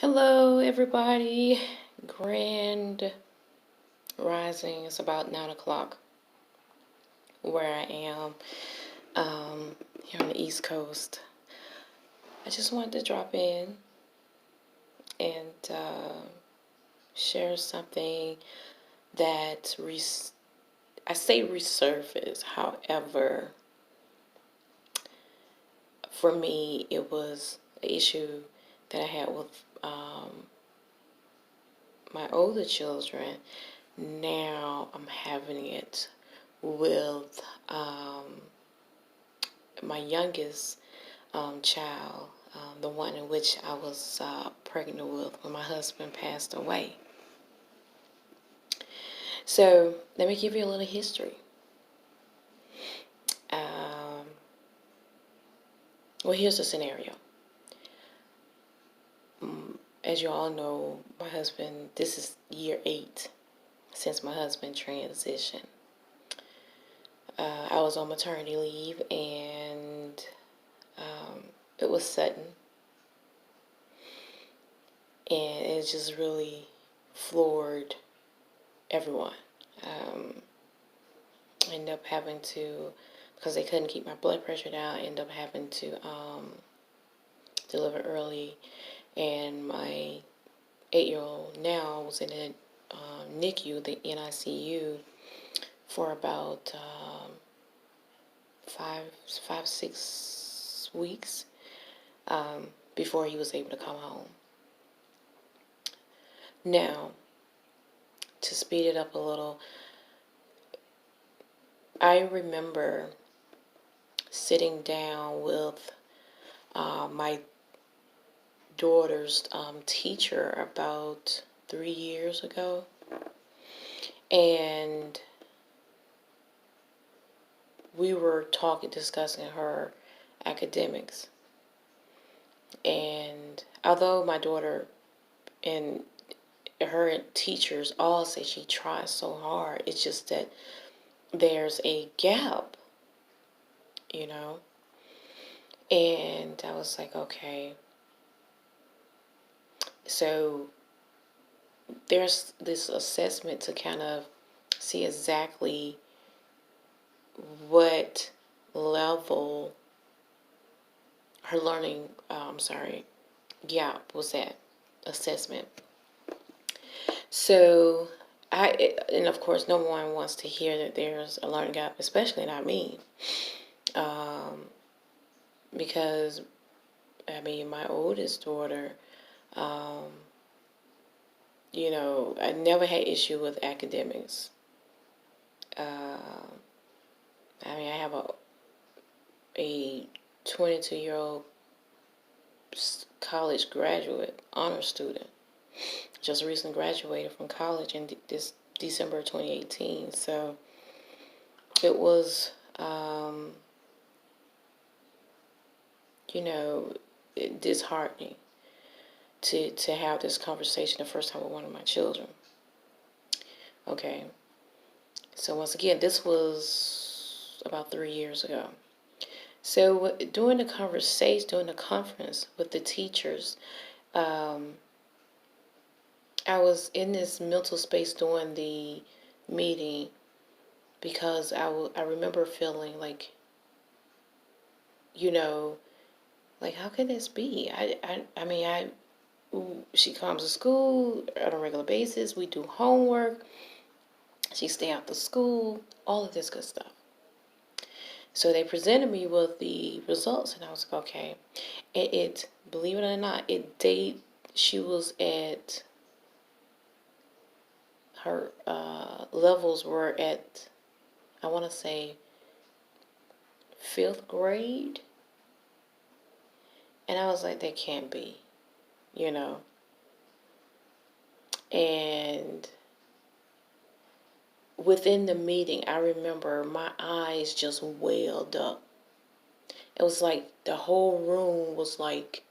Hello, everybody. Grand rising. It's about 9 o'clock where I am here on the East Coast. I just wanted to drop in and share something that I say resurfaced. However, for me, it was an issue that I had with my older children. Now I'm having it with my youngest child, the one in which I was pregnant with when my husband passed away. So let me give you a little history. Well, here's the scenario. As you all know, my husband, this is year 8 since my husband transitioned. I was on maternity leave, and it was sudden, and it just really floored everyone. I ended up having to, because they couldn't keep my blood pressure down, I ended up having to deliver early, and my 8-year-old now was in the NICU, the NICU, for about 6 weeks before he was able to come home. Now, to speed it up a little, I remember sitting down with my daughter's teacher about 3 years ago, and we were discussing her academics. And although my daughter and her teachers all say she tries so hard, it's just that there's a gap, you know. And I was like, okay. So there's this assessment to kind of see exactly what level her learning, gap was at assessment. So and of course, no one wants to hear that there's a learning gap, especially not me. Because, my oldest daughter, I never had issue with academics. I have a 22-year-old college graduate, honor student, just recently graduated from college in this December 2018. So it was, disheartening to have this conversation the first time with one of my children. Okay. So once again, this was about 3 years ago. So during the conference with the teachers, I was in this mental space during the meeting because I remember feeling like, like, how can this be? She comes to school on a regular basis. We do homework. She stay after school, all of this good stuff. So they presented me with the results, and I was like, okay. It believe it or not, she was at, her levels were at, I want to say, 5th grade. And I was like, that can't be, And within the meeting, I remember my eyes just welled up. It was like the whole room was like,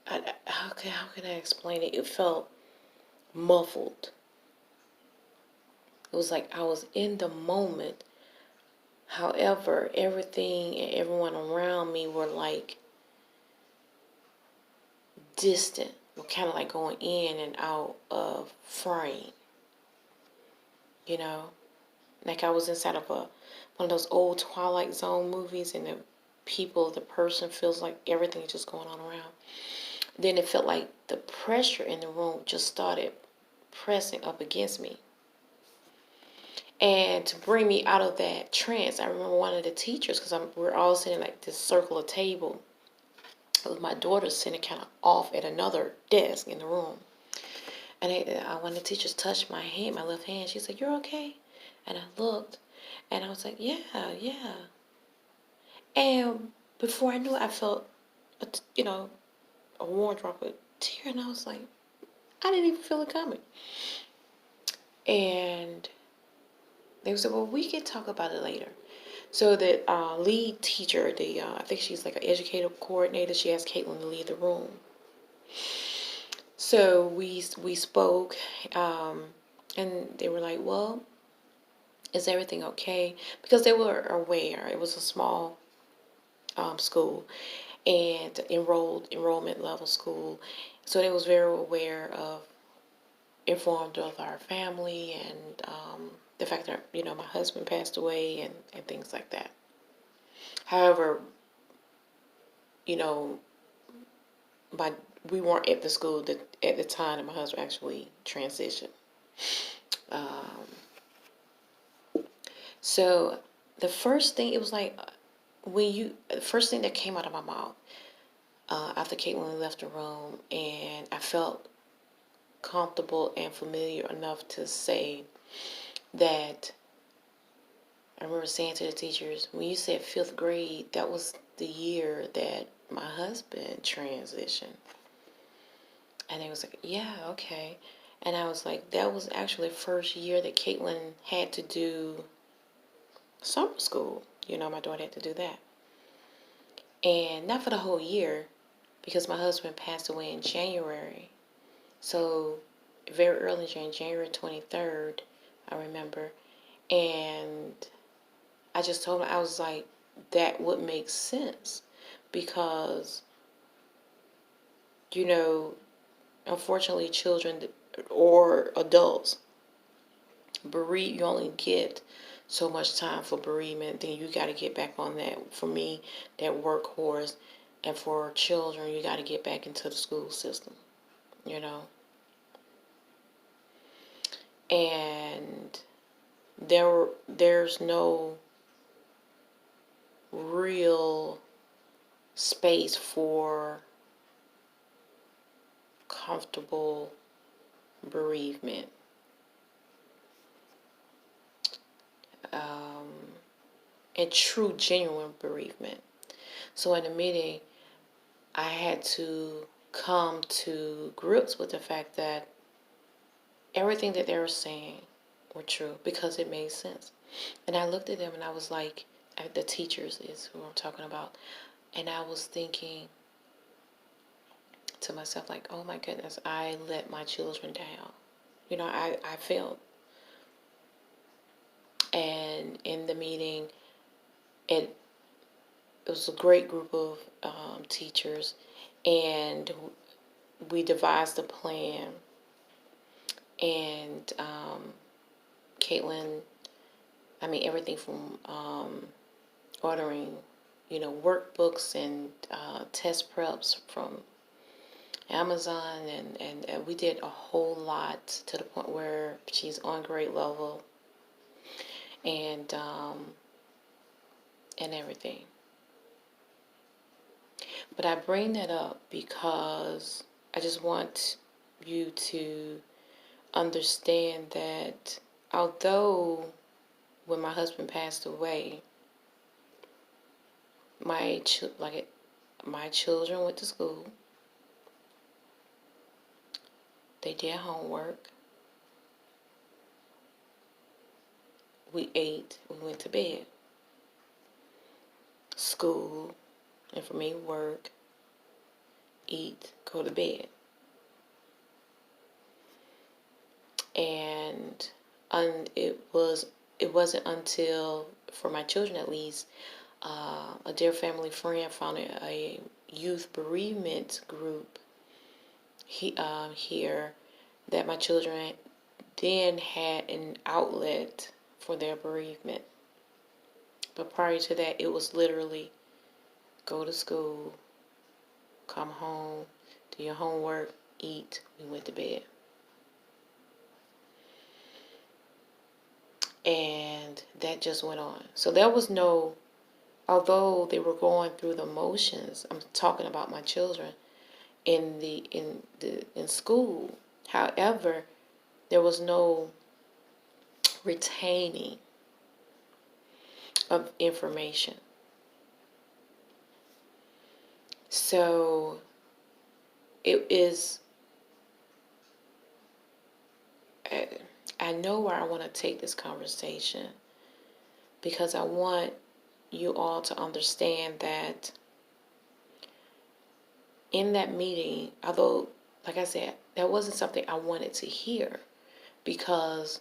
how can I explain it? It felt muffled. It was like I was in the moment. However, everything and everyone around me were like distant, kind of like going in and out of frame, you know, like I was inside of one of those old Twilight Zone movies, and the person feels like everything is just going on around. Then it felt like the pressure in the room just started pressing up against me. And to bring me out of that trance, I remember one of the teachers, because we're all sitting like this circle of table, with my daughter sitting kind of off at another desk in the room. And when the teachers touched my hand, my left hand, she said, "You're okay?" And I looked, and I was like, "Yeah, yeah." And before I knew it, I felt, a warm drop of tear, and I was like, I didn't even feel it coming. And they said, "Well, we can talk about it later." So the lead teacher, I think she's like an educative coordinator, she asked Caitlin to leave the room. So we spoke, and they were like, "Well, is everything okay?" Because they were aware it was a small school and enrollment level school, so they was very aware of, informed of our family, and the fact that my husband passed away, and things like that. However, you know, my we weren't at the school at the time that my husband actually transitioned. Um, so the first thing, it was like, the first thing that came out of my mouth after Caitlin left the room, and I felt comfortable and familiar enough to say that, I remember saying to the teachers, when you said fifth grade, that was the year that my husband transitioned. And they was like, "Yeah, okay." And I was like, that was actually the first year that Caitlin had to do summer school. My daughter had to do that. And not for the whole year, because my husband passed away in January. So very early in January 23rd, I remember. And I just told him, I was like, that would make sense. Because, unfortunately, children or adults, you only get so much time for bereavement, then you got to get back on that. For me, that workhorse, and for children, you got to get back into the school system, you know. And there's no real space for comfortable bereavement. Um, and true, genuine bereavement. So in the meeting, I had to come to grips with the fact that everything that they were saying were true, because it made sense. And I looked at them and I was like, the teachers is who I'm talking about, and I was thinking to myself, like, oh my goodness, I let my children down. I failed. And in the meeting, it was a great group of teachers, and we devised a plan. And Caitlin, everything from ordering, workbooks and test preps from Amazon, and we did a whole lot, to the point where she's on grade level, and everything. But I bring that up because I just want you to understand that, although when my husband passed away, my children went to school, they did homework, we ate, we went to bed. School, and for me, work, eat, go to bed. And it wasn't until, for my children at least, a dear family friend founded a youth bereavement group here that my children then had an outlet for their bereavement. But prior to that, it was literally go to school, come home, do your homework, eat, we went to bed. And that just went on. So there was no, although they were going through the motions, I'm talking about my children in school. However, there was no retaining of information. So it is, I know where I want to take this conversation, because I want you all to understand that in that meeting, although, like I said, that wasn't something I wanted to hear, because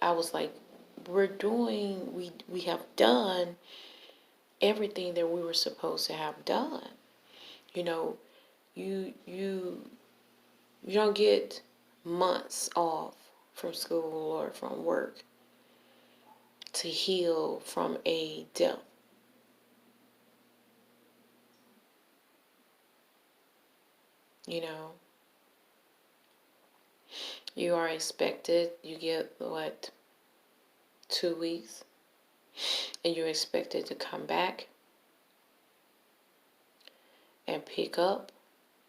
I was like, we have done everything that we were supposed to have done. You know, you don't get months off from school or from work to heal from a death. You know, you are expected, you get 2 weeks, and you're expected to come back and pick up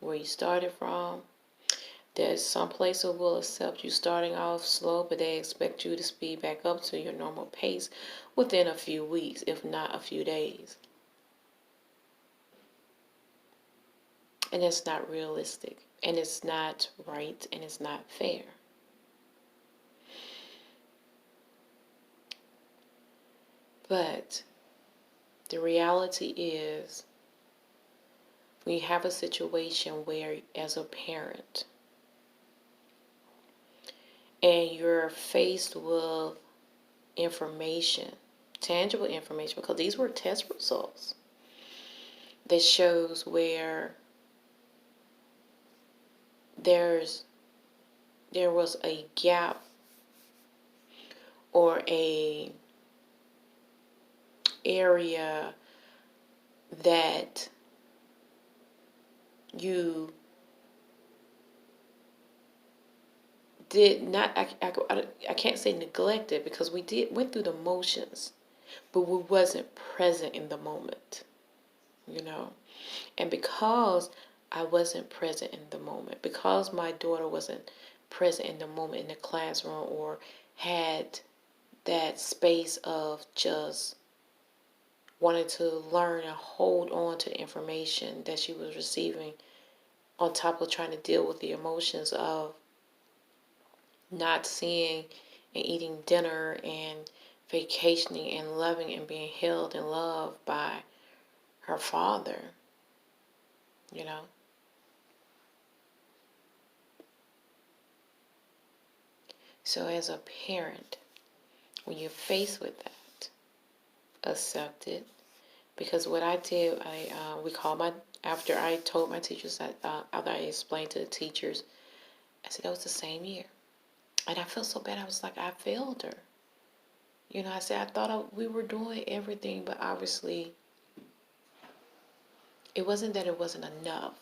where you started from. There's some place that will accept you starting off slow, but they expect you to speed back up to your normal pace within a few weeks, if not a few days. And it's not realistic, and it's not right, and it's not fair. But the reality is, we have a situation where, as a parent, and you're faced with information, tangible information, because these were test results, that shows where there was a gap or a area that you did not, I can't say neglected, because we went through the motions, but we wasn't present in the moment, you know. And because I wasn't present in the moment, because my daughter wasn't present in the moment in the classroom, or had that space of just wanting to learn and hold on to the information that she was receiving, on top of trying to deal with the emotions of not seeing and eating dinner and vacationing and loving and being held and loved by her father, you know. So as a parent, when you're faced with that, accept it. Because what I did, after I told my teachers, after I explained to the teachers, I said, that was the same year. And I felt so bad. I was like, I failed her. You know, I said, I thought we were doing everything, but obviously it wasn't that it wasn't enough.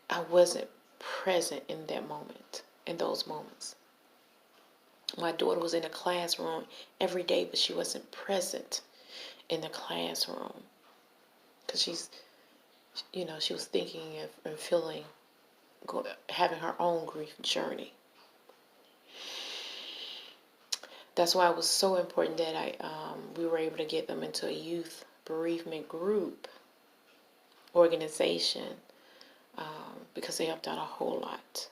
I wasn't present in that moment, in those moments. My daughter was in the classroom every day, but she wasn't present in the classroom, because she was thinking and feeling, having her own grief journey. That's why it was so important that we were able to get them into a youth bereavement group organization, because they helped out a whole lot.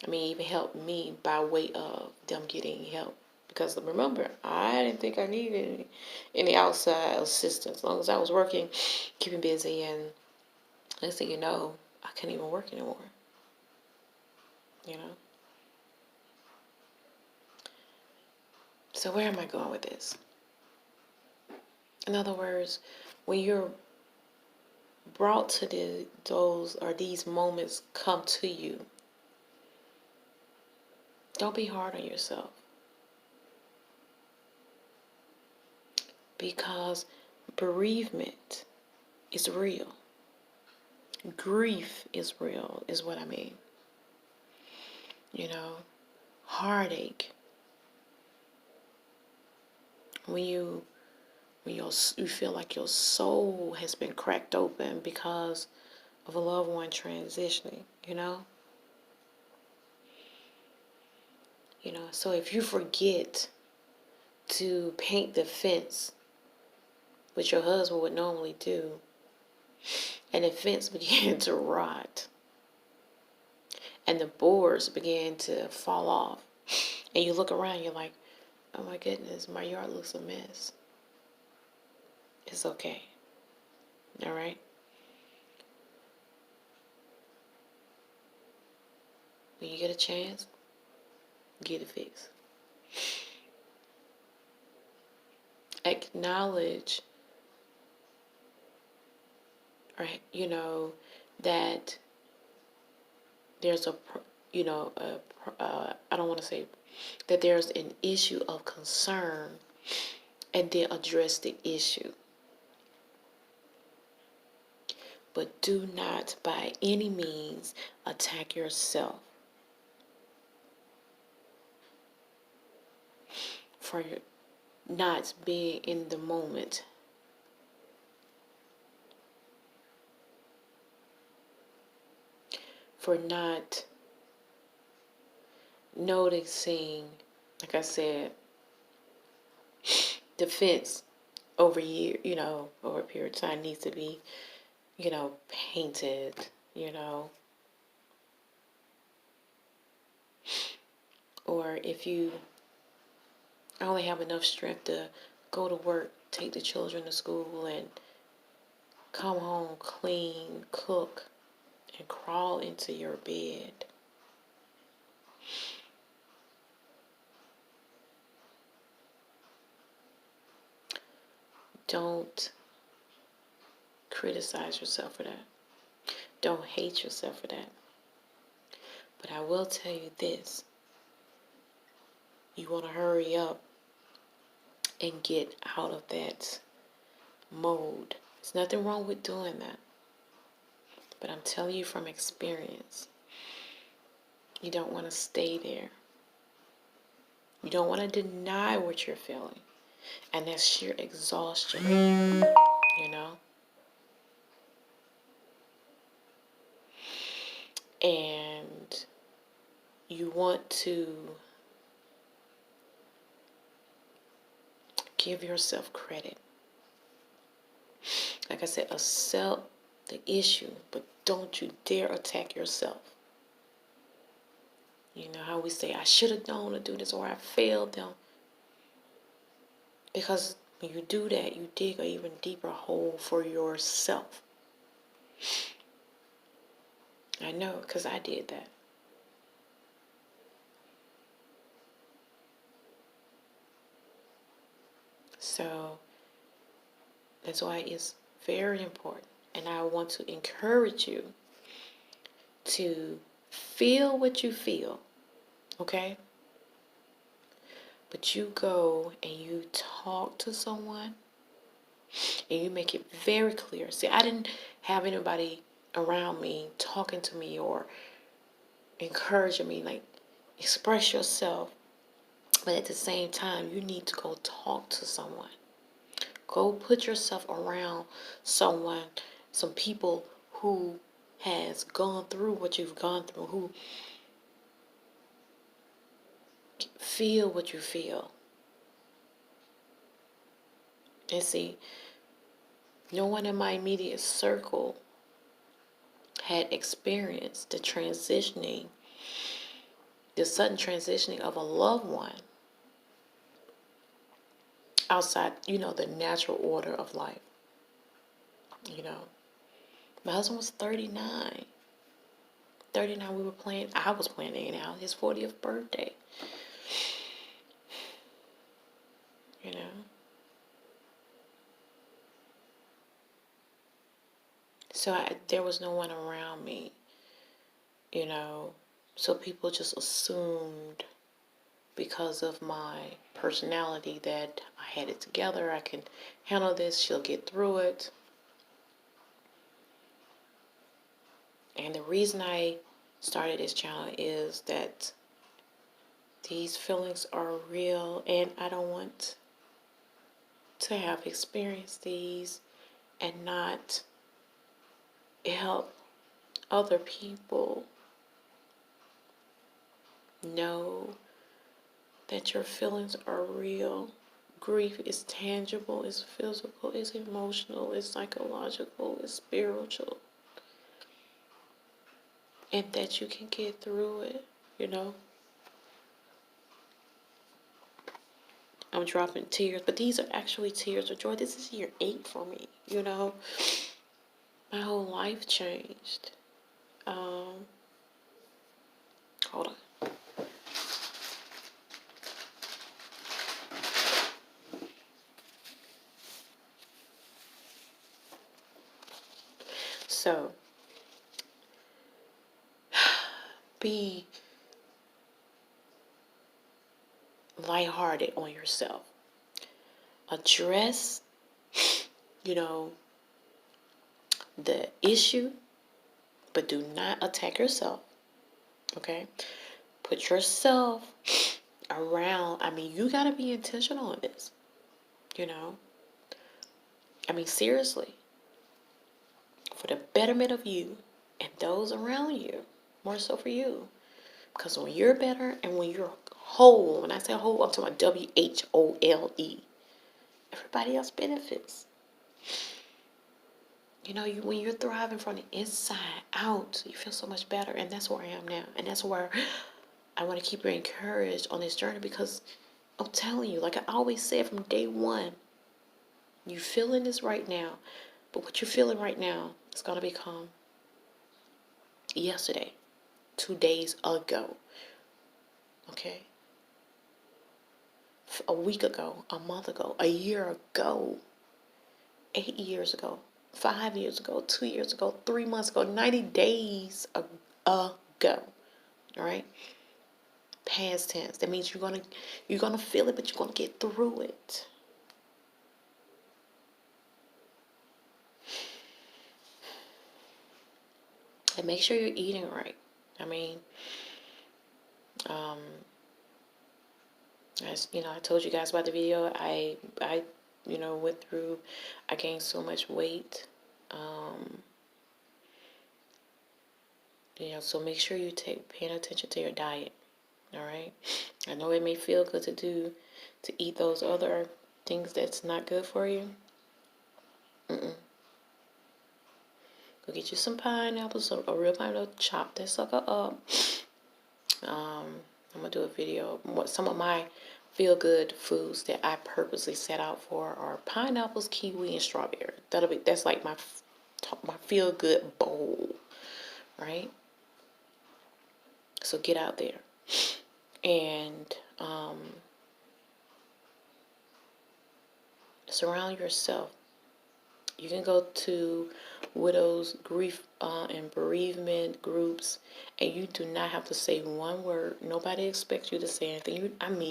I mean, even helped me by way of them getting help. Because remember, I didn't think I needed any outside assistance. As long as I was working, keeping busy, and next thing you know, I couldn't even work anymore. You know? So where am I going with this? In other words, when you're brought to these moments come to you, don't be hard on yourself. Because bereavement is real. Grief is real, is what I mean. Heartache. When you feel like your soul has been cracked open because of a loved one transitioning, So if you forget to paint the fence, which your husband would normally do, and the fence began to rot, and the boards began to fall off, and you look around, you're like, oh my goodness, my yard looks a mess. It's okay. All right? When you get a chance, get it fixed. Acknowledge, right, that there's I don't want to say that there's an issue of concern, and then address the issue. But do not by any means attack yourself for not being in the moment. For not noticing, like I said, the fence over a period of time needs to be, painted, Or if you only have enough strength to go to work, take the children to school, and come home, clean, cook, and crawl into your bed. Don't criticize yourself for that. Don't hate yourself for that. But I will tell you this. You want to hurry up and get out of that mode. There's nothing wrong with doing that. But I'm telling you from experience, you don't want to stay there. You don't want to deny what you're feeling. And that's sheer exhaustion, And you want to give yourself credit. Like I said, accept the issue, but don't you dare attack yourself. You know how we say, I should have known to do this, or I failed them. Because when you do that, you dig an even deeper hole for yourself. I know, because I did that. So that's why it's very important. And I want to encourage you to feel what you feel, okay? But you go and you talk to someone and you make it very clear. See, I didn't have anybody around me talking to me or encouraging me, like, express yourself. But at the same time, you need to go talk to someone. Go put yourself around someone, some people who has gone through what you've gone through, who feel what you feel. And see, no one in my immediate circle had experienced the sudden transitioning of a loved one outside, the natural order of life. My husband was 39. 39, I was planning out his 40th birthday. So there was no one around me, you know. So people just assumed because of my personality that I had it together, I can handle this, she'll get through it. And the reason I started this channel is that these feelings are real, and I don't want to have experienced these and not help other people know that your feelings are real. Grief is tangible, it's physical, it's emotional, it's psychological, it's spiritual. And that you can get through it, you know. I'm dropping tears, but these are actually tears of joy. This is year 8 for me, you know. My whole life changed. Hold on. So, be lighthearted on yourself. Address, you know, the issue, but do not attack yourself. Okay? Put yourself around. I mean, you got to be intentional in this, you know. I mean, seriously. For the betterment of you and those around you. More so for you. Because when you're better and when you're whole, when I say whole, I'm talking about WHOLE. Everybody else benefits. You know, when you're thriving from the inside out, you feel so much better. And that's where I am now. And that's where I want to keep you encouraged on this journey, because I'm telling you, like I always said from day one, you're feeling this right now. But what you're feeling right now is going to become yesterday, 2 days ago. Okay? A week ago, a month ago, a year ago, 8 years ago, 5 years ago, 2 years ago, 3 months ago, 90 days ago. All right? Past tense. That means you're gonna feel it, but you're gonna get through it. And make sure you're eating right. I mean, as you know, I told you guys about the video. I went through. I gained so much weight. So make sure you paying attention to your diet. All right. I know it may feel good to eat those other things that's not good for you. Go get you some pineapples, a real pineapple, chop that sucker up. I'm gonna do a video. Some of my feel-good foods that I purposely set out for are pineapples, kiwi, and strawberry. That's like my feel-good bowl, right? So get out there and surround yourself. You can go to widows, grief, and bereavement groups, and you do not have to say one word. Nobody expects you to say anything.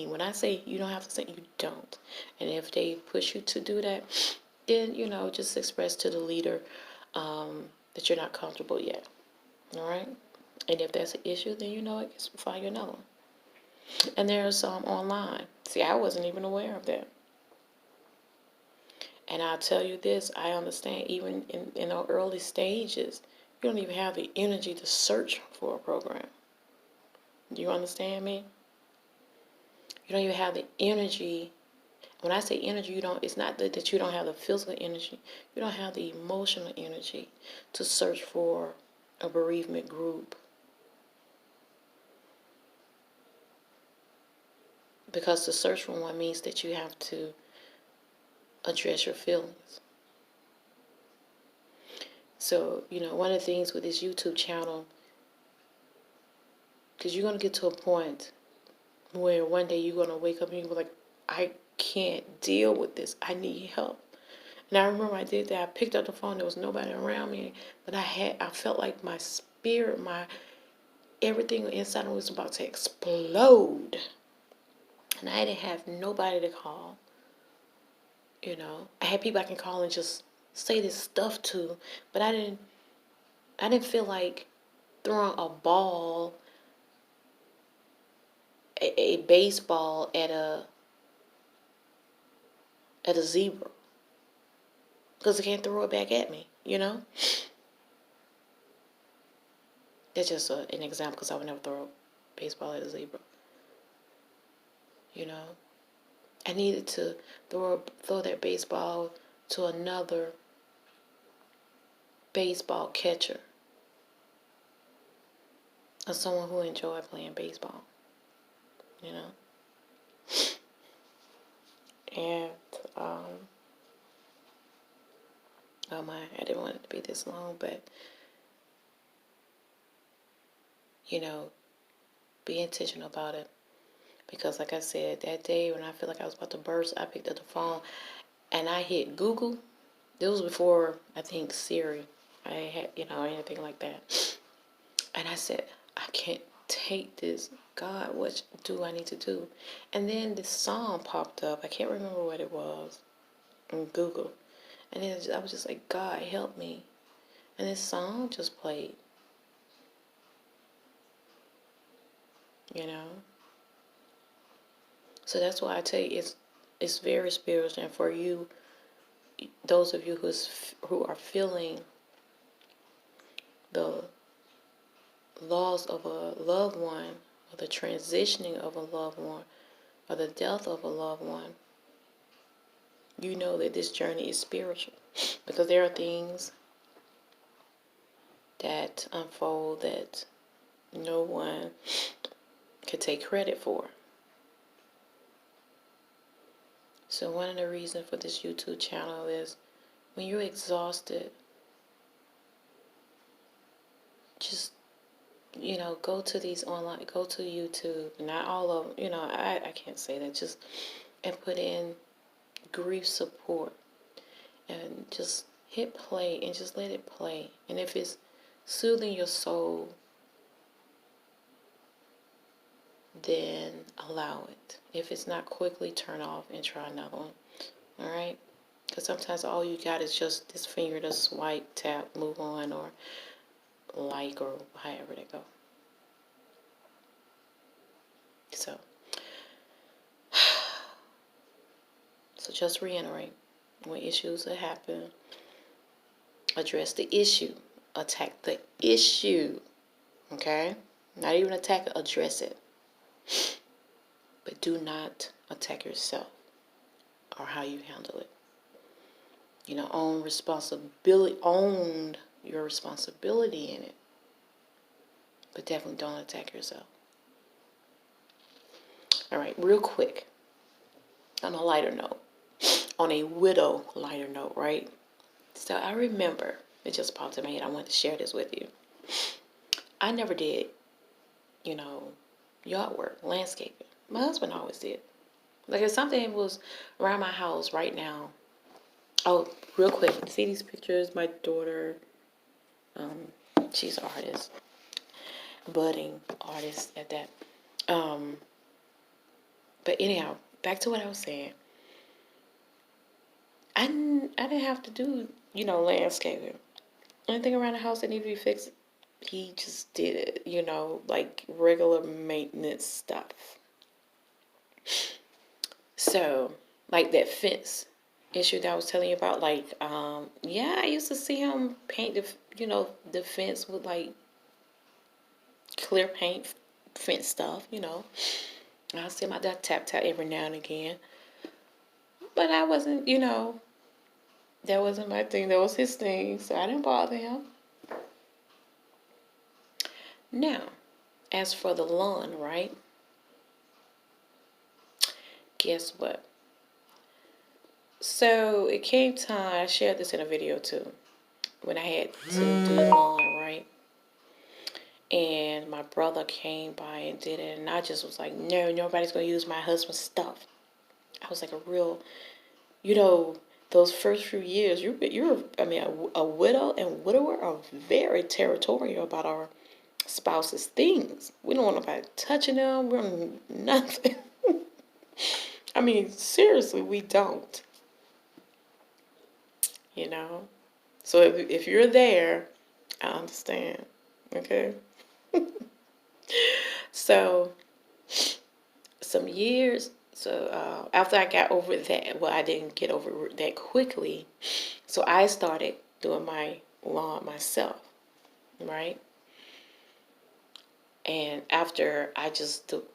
When I say you don't have to say, you don't. And if they push you to do that, then, just express to the leader that you're not comfortable yet. All right? And if that's an issue, then I guess we'll find another one. And there's some online. See, I wasn't even aware of that. And I'll tell you this, I understand even in our early stages, you don't even have the energy to search for a program. Do you understand me? You don't even have the energy. When I say energy, it's not that you don't have the physical energy. You don't have the emotional energy to search for a bereavement group. Because to search for one means that you have to address your feelings. So, one of the things with this YouTube channel, because you're going to get to a point where one day you're going to wake up and you're like, I can't deal with this. I need help. And I remember I did that. I picked up the phone. There was nobody around me, but I felt like my spirit, everything inside was about to explode. And I didn't have nobody to call. You know, I had people I can call and just say this stuff to, but I didn't feel like throwing a ball, a baseball at a zebra, because it can't throw it back at me. You know, that's just an example, because I would never throw a baseball at a zebra. You know, I needed to throw that baseball to another baseball catcher, or someone who enjoyed playing baseball. You know, and oh my, I didn't want it to be this long, but you know, be intentional about it. Because like I said, that day when I feel like I was about to burst, I picked up the phone and I hit Google. This was before, I think, Siri. I had, anything like that. And I said, I can't take this. God, what do I need to do? And then this song popped up. I can't remember what it was on Google. And then I was just like, God, help me. And this song just played. You know? So that's why I tell you, it's very spiritual. And for you, those of you who are feeling the loss of a loved one, or the transitioning of a loved one, or the death of a loved one, you know that this journey is spiritual. Because there are things that unfold that no one could take credit for. So one of the reasons for this YouTube channel is when you're exhausted, just, go to these online, go to YouTube, not all of them, I can't say that, and put in grief support and just hit play and just let it play. And if it's soothing your soul, then allow it. If it's not, quickly turn off and try another one. All right? Because sometimes all you got is just this finger to swipe, tap, move on, or like, or however they go. So just reiterate, when issues that happen, address the issue. Attack the issue. Okay? Not even attack it, address it. But do not attack yourself or how you handle it. Own your responsibility in it. But definitely don't attack yourself. All right, real quick, on a lighter note, on a widow lighter note, right? So I remember, it just popped in my head, I wanted to share this with you. I never did, yard work, landscaping. My husband always did. Like if something was around my house right now. Oh, real quick, see these pictures? My daughter, she's an artist, budding artist at that. But anyhow, back to what I was saying. I didn't have to do, landscaping. Anything around the house that needed to be fixed, he just did it, like regular maintenance stuff. So, like that fence issue that I was telling you about, like, I used to see him paint the fence with like clear paint fence stuff, I'll see him out there tap every now and again. But I wasn't, that wasn't my thing. That was his thing. So I didn't bother him. Now, as for the lawn, right? Guess what? So it came time, I shared this in a video too, when I had to do the lawn, right? And my brother came by and did it. And I just was like, no, nobody's going to use my husband's stuff. I was like a real, those first few years, a widow and widower are very territorial about our spouse's things. We don't want nobody touching them. We don't nothing. I mean, seriously, we don't. You know. So if you're there, I understand. Okay. So some years. So after I got over that, well, I didn't get over it that quickly. So I started doing my lawn myself, right? And after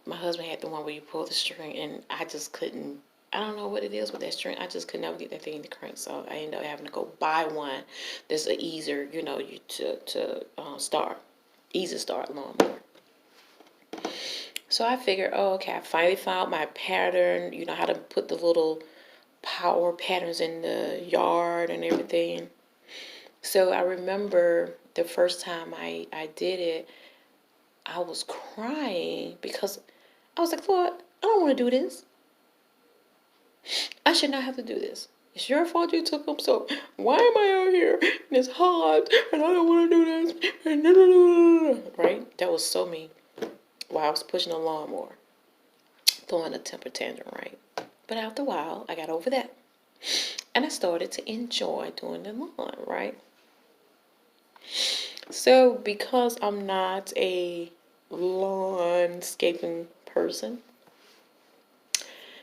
my husband had the one where you pull the string, and I just couldn't. I don't know what it is with that string. I just could never get that thing to crank. So I ended up having to go buy one that's an easier, start, easy start lawnmower. So I figured, oh, okay, I finally found my pattern. You know how to put the little power patterns in the yard and everything. So I remember the first time I did it, I was crying because I was like, Lord, I don't want to do this. I should not have to do this. It's your fault you took them, so why am I out here and it's hot and I don't want to do this? Right? That was so me while I was pushing a lawnmower, throwing a temper tantrum, right? But after a while, I got over that. And I started to enjoy doing the lawn, right? So because I'm not a landscaping person,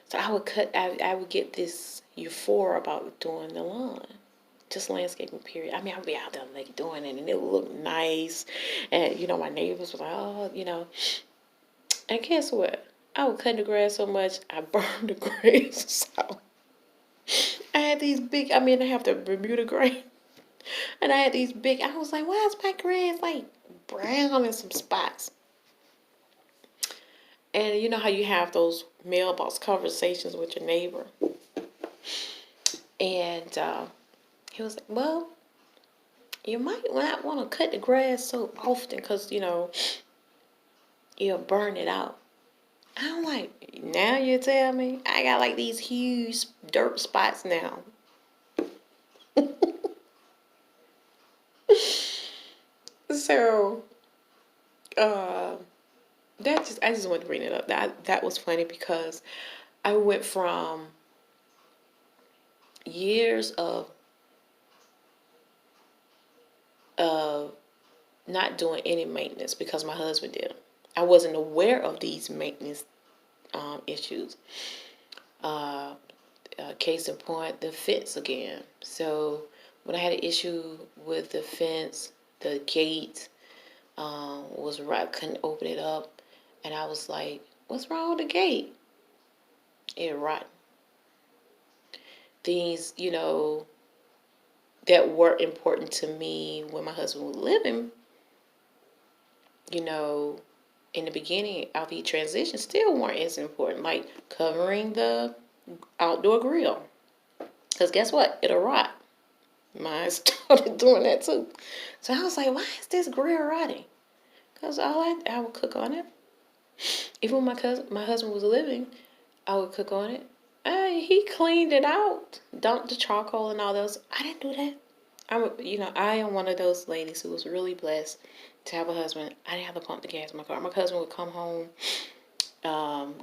so I would get this euphoria about doing the lawn. Just landscaping, period. I mean, I'd be out there like doing it and it would look nice. And, my neighbors were like, oh. And guess what? I would cut the grass so much, I burned the grass out. I had these big, I have the Bermuda grass. And I had these big, I was like, why is my grass like brown in some spots? And you know how you have those mailbox conversations with your neighbor? And he was like, well, you might not want to cut the grass so often because, you'll burn it out. I'm like, now you tell me? I got like these huge dirt spots now. So, I just wanted to bring it up. That was funny because I went from years of not doing any maintenance because my husband did. I wasn't aware of these maintenance issues. Case in point, the fence again. So when I had an issue with the fence, the gate was right. I couldn't open it up, and I was like, "What's wrong with the gate?" It rotten. Things, that were important to me when my husband was living, in the beginning of the transition, still weren't as important. Like covering the outdoor grill, because guess what? It'll rot. Mine started doing that too. So I was like, why is this grill rotting? Because I would cook on it. Even when my husband was living, I would cook on it. He cleaned it out, dumped the charcoal and all those. I didn't do that. I am one of those ladies who was really blessed to have a husband. I didn't have to pump the gas in my car. My husband would come home,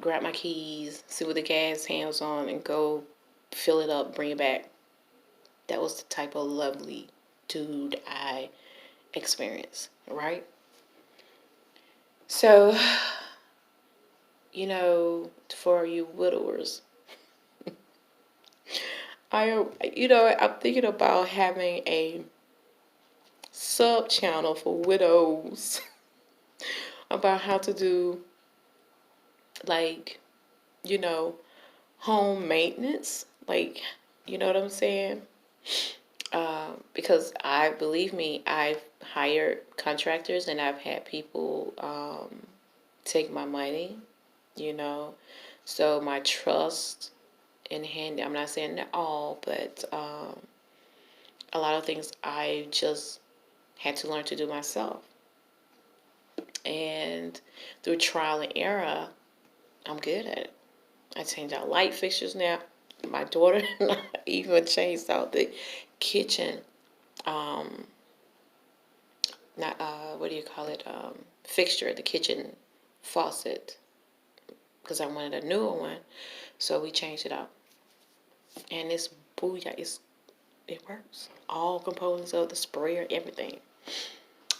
grab my keys, see what the gas handles on, and go fill it up, bring it back. That was the type of lovely dude I experienced, right? So, for you widowers, I'm thinking about having a sub channel for widows about how to do, like, home maintenance. Like, you know what I'm saying? Because believe me, I've hired contractors and I've had people take my money, So my trust in hand, I'm not saying that all, but a lot of things I just had to learn to do myself. And through trial and error, I'm good at it. I change out light fixtures now. my daughter even changed out the kitchen, not what do you call it, fixture, the kitchen faucet, because I wanted a newer one. So we changed it out, and it's booyah. It works. All components of the sprayer, everything.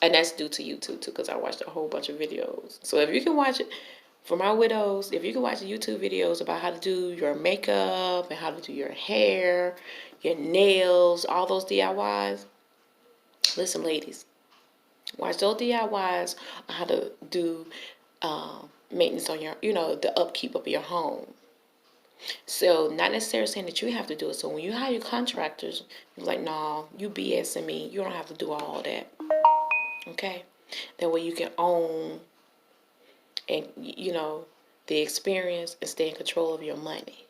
And that's due to YouTube too, because I watched a whole bunch of videos. So if you can watch it, for my widows, if you can watch the YouTube videos about how to do your makeup and how to do your hair, your nails, all those DIYs, listen, ladies, watch those DIYs on how to do maintenance on your, the upkeep of your home. So not necessarily saying that you have to do it. So when you hire your contractors, you're like, nah, you BSing me. You don't have to do all that. Okay? That way you can own and, the experience and stay in control of your money.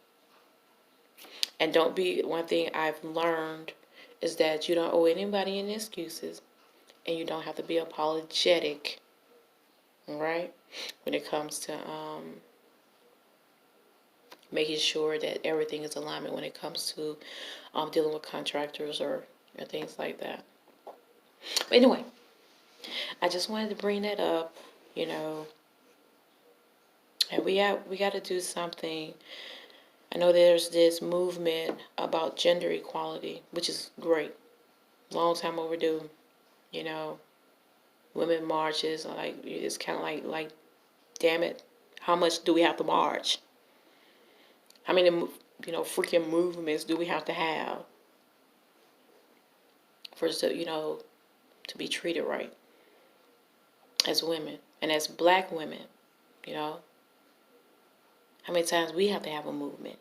And don't be, one thing I've learned is that you don't owe anybody any excuses, and you don't have to be apologetic, all right, when it comes to making sure that everything is alignment when it comes to dealing with contractors or things like that. But anyway, I just wanted to bring that up, and we got to do something. I know there's this movement about gender equality, which is great. Long time overdue, Women marches, like, it's kind of like, damn it, how much do we have to march? How many, freaking movements do we have to have for us to, to be treated right as women and as black women, How many times we have to have a movement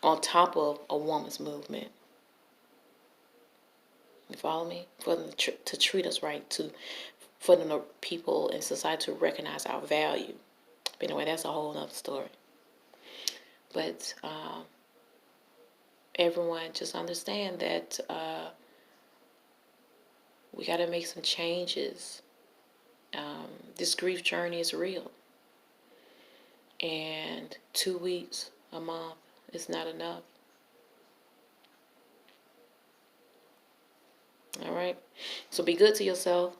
on top of a woman's movement? You follow me? For them to treat us right, for the people in society to recognize our value. But anyway, that's a whole other story. But everyone just understand that we got to make some changes. This grief journey is real. And 2 weeks, a month is not enough. All right? So be good to yourself.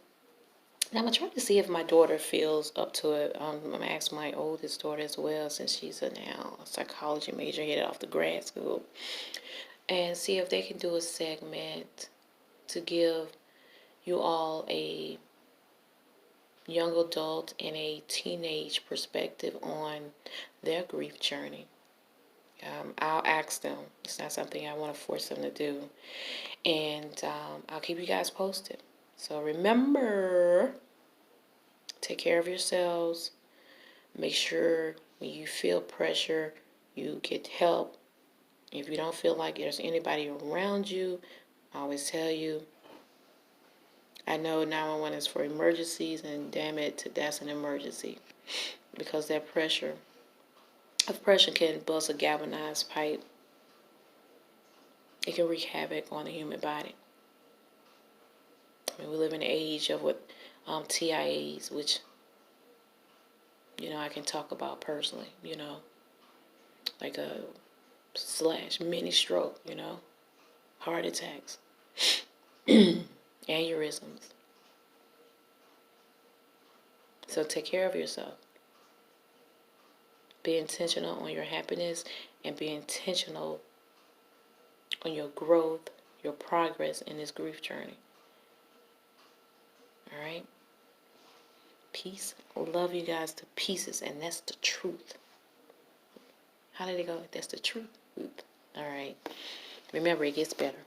And I'm going to try to see if my daughter feels up to it. I'm going to ask my oldest daughter as well, since she's now a psychology major headed off to grad school, and see if they can do a segment to give you all a young adult and a teenage perspective on their grief journey. I'll ask them. It's not something I want to force them to do. And I'll keep you guys posted. So remember, take care of yourselves. Make sure when you feel pressure, you get help. If you don't feel like there's anybody around you, I always tell you, I know 911 is for emergencies, and damn it, that's an emergency. Because that pressure can bust a galvanized pipe. It can wreak havoc on the human body. I mean, we live in an age of what TIAs, which, I can talk about personally, like a mini stroke, heart attacks, aneurysms. So take care of yourself. Be intentional on your happiness, and be intentional on your growth, your progress in this grief journey. All right? Peace. Love you guys to pieces, and that's the truth. How did it go? That's the truth. All right. Remember, it gets better.